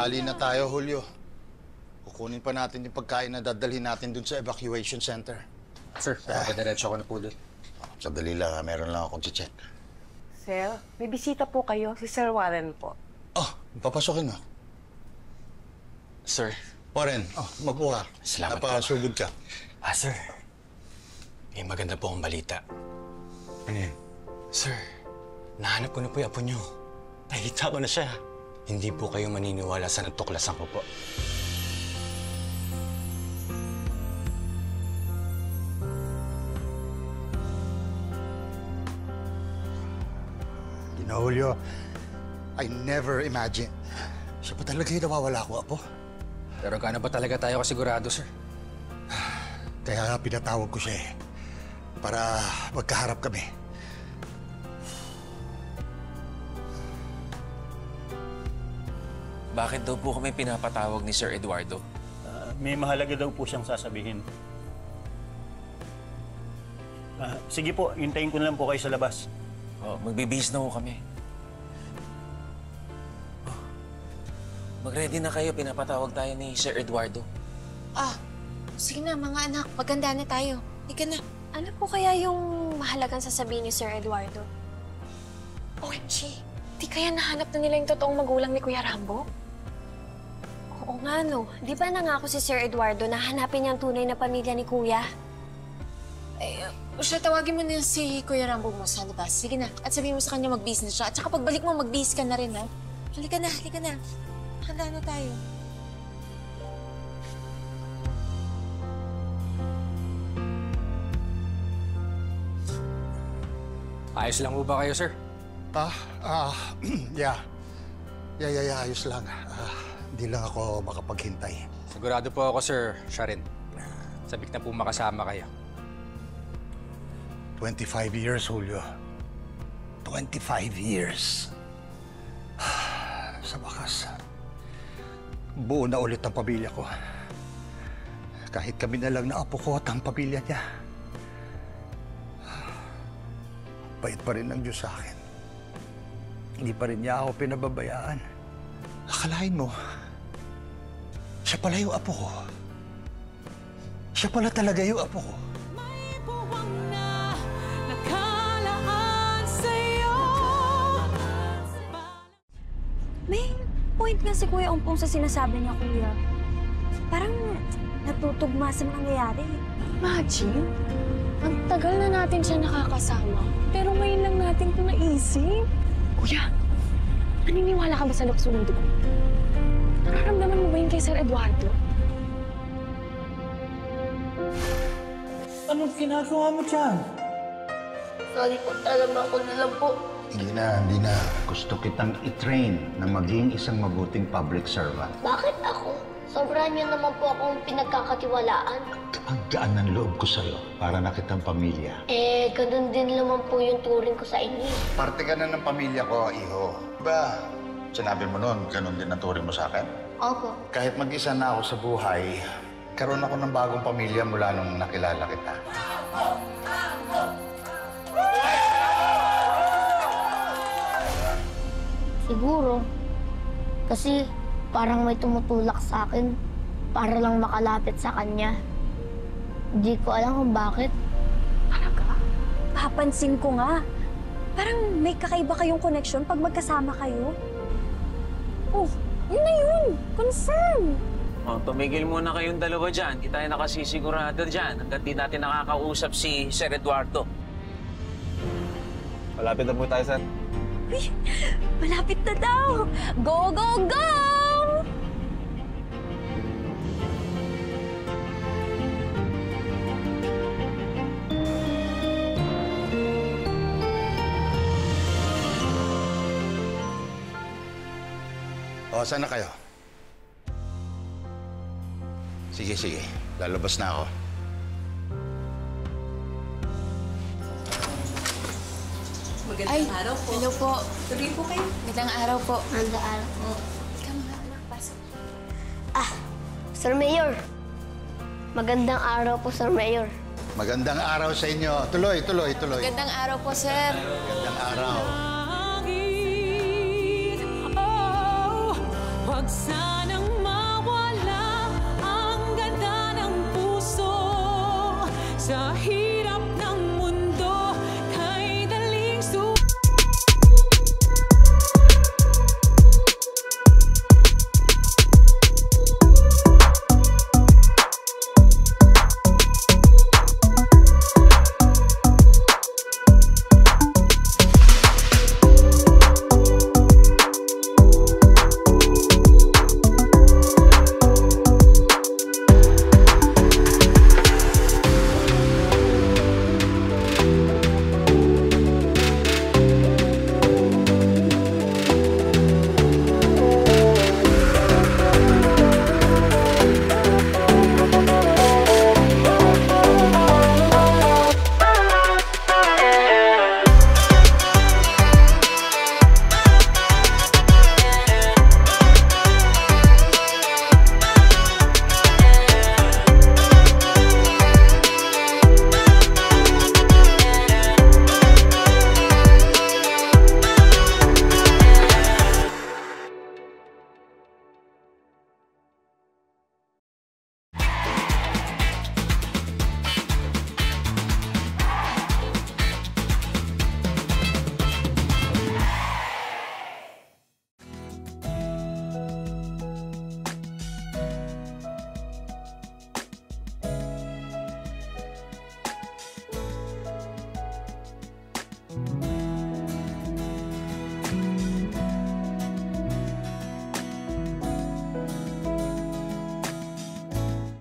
Bali na tayo, Julio. Kukunin pa natin yung pagkain na dadalhin natin dun sa evacuation center. Sir, papadiretso ko na po dun. Sandali lang, meron lang akong check. Sir, may bisita po kayo. Si Sir Warren po. Oh, papasokin mo. Sir. Warren, mabuo ka. Salamat po. Napasugod ka. Sir. May maganda po akong balita. Ano yun? Sir, nahanap ko na po yung apo niyo. Nakita ko na siya. Hindi po kayo maniniwala sa natuklasan ko po. You know, Julio, I never imagined. Siya pa talaga yung nawawala ko, apo. Pero gaano ba talaga tayo kasigurado, sir? Kaya nga pinatawag ko siya eh. Para magkaharap kami. Bakit daw po kami pinapatawag ni Sir Eduardo? May mahalaga daw po siyang sasabihin. Sige po, hintayin ko na lang po kayo sa labas. Magbibihis na ho kami. Mag-ready na kayo, pinapatawag tayo ni Sir Eduardo. Sige na mga anak, maganda na tayo. Ika na. Ano po kaya yung mahalagang sasabihin ni Sir Eduardo? OMG, di kaya nahanap na nila yung totoong magulang ni Kuya Rambo? Oo nga no, di ba nangako si Sir Eduardo na hanapin niya ang tunay na pamilya ni Kuya? Siya, tawagin mo na si Kuya Rambo mo sa labas. Sige na, at sabihin mo sa kanya mag-business siya. At saka pagbalik mo, mag-bis ka na rin, ha? Halika na, halika na. Handa na tayo. Ayos lang po ba kayo, sir? Yeah. Yeah, ayos lang. Hindi lang ako makapaghintay. Sigurado po ako, sir, siya rin. Sabik na po makasama kayo. 25 years, Julio. 25 years. Sa wakas, buo na ulit ang pamilya ko. Kahit kami na lang na apo ko at ang pamilya niya. Bait pa rin ng Diyos sa akin. Hindi pa rin niya ako pinababayaan. Akalain mo, siya pala yung apo ko. Siya pala talaga yung apo ko. May point nga si Kuya Ompong sa sinasabi niya, Kuya. Parang natutugma sa nangyayari. Imagine, ang tagal na natin siya nakakasama. Pero ngayon lang natin ito naisip. Kuya, naniniwala ka ba sa lukso ng dugo? Nararamdaman mo ba yun kay Sir Eduardo? Anong ginagawa mo dyan? Sorry po, talaga ko na lang po. Hindi na. Gusto kitang i-train na maging isang mabuting public servant. Bakit ako? Sobrang niyo naman po akong pinagkakatiwalaan. Ang gaan ng loob ko sa'yo para na kitang pamilya. Ganun din naman po yung turing ko sa inyo. Parte ka na ng pamilya ko, iho. Diba, sinabi mo noon, ganun din ang turing mo sa akin? Opo. Kahit mag-isa na ako sa buhay, karoon ako ng bagong pamilya mula nung nakilala kita. Siguro. Kasi parang may tumutulak sa akin para lang makalapit sa kanya. Hindi ko alam kung bakit. Talaga? Papansin ko nga. Parang may kakaiba kayong connection pag magkasama kayo. Oh, yun na yun. Confirm. Tumigil muna kayong dalawa dyan. Di tayo nakasisigurado dyan hanggat di natin nakakausap si Sir Eduardo. Malapit na po tayo, sir. Uy, malapit na daw. Go, go, go! Saan na kayo? Sige. Lalabas na ako. Magandang araw po. Hello po. Tuloy po kayo. Magandang araw po. Magandang araw po. Ikaw mga anak, pasok. Sir Mayor. Magandang araw po, Sir Mayor. Magandang araw sa inyo. Tuloy. Magandang araw po, sir. Magandang araw. Wag sana sa hirap.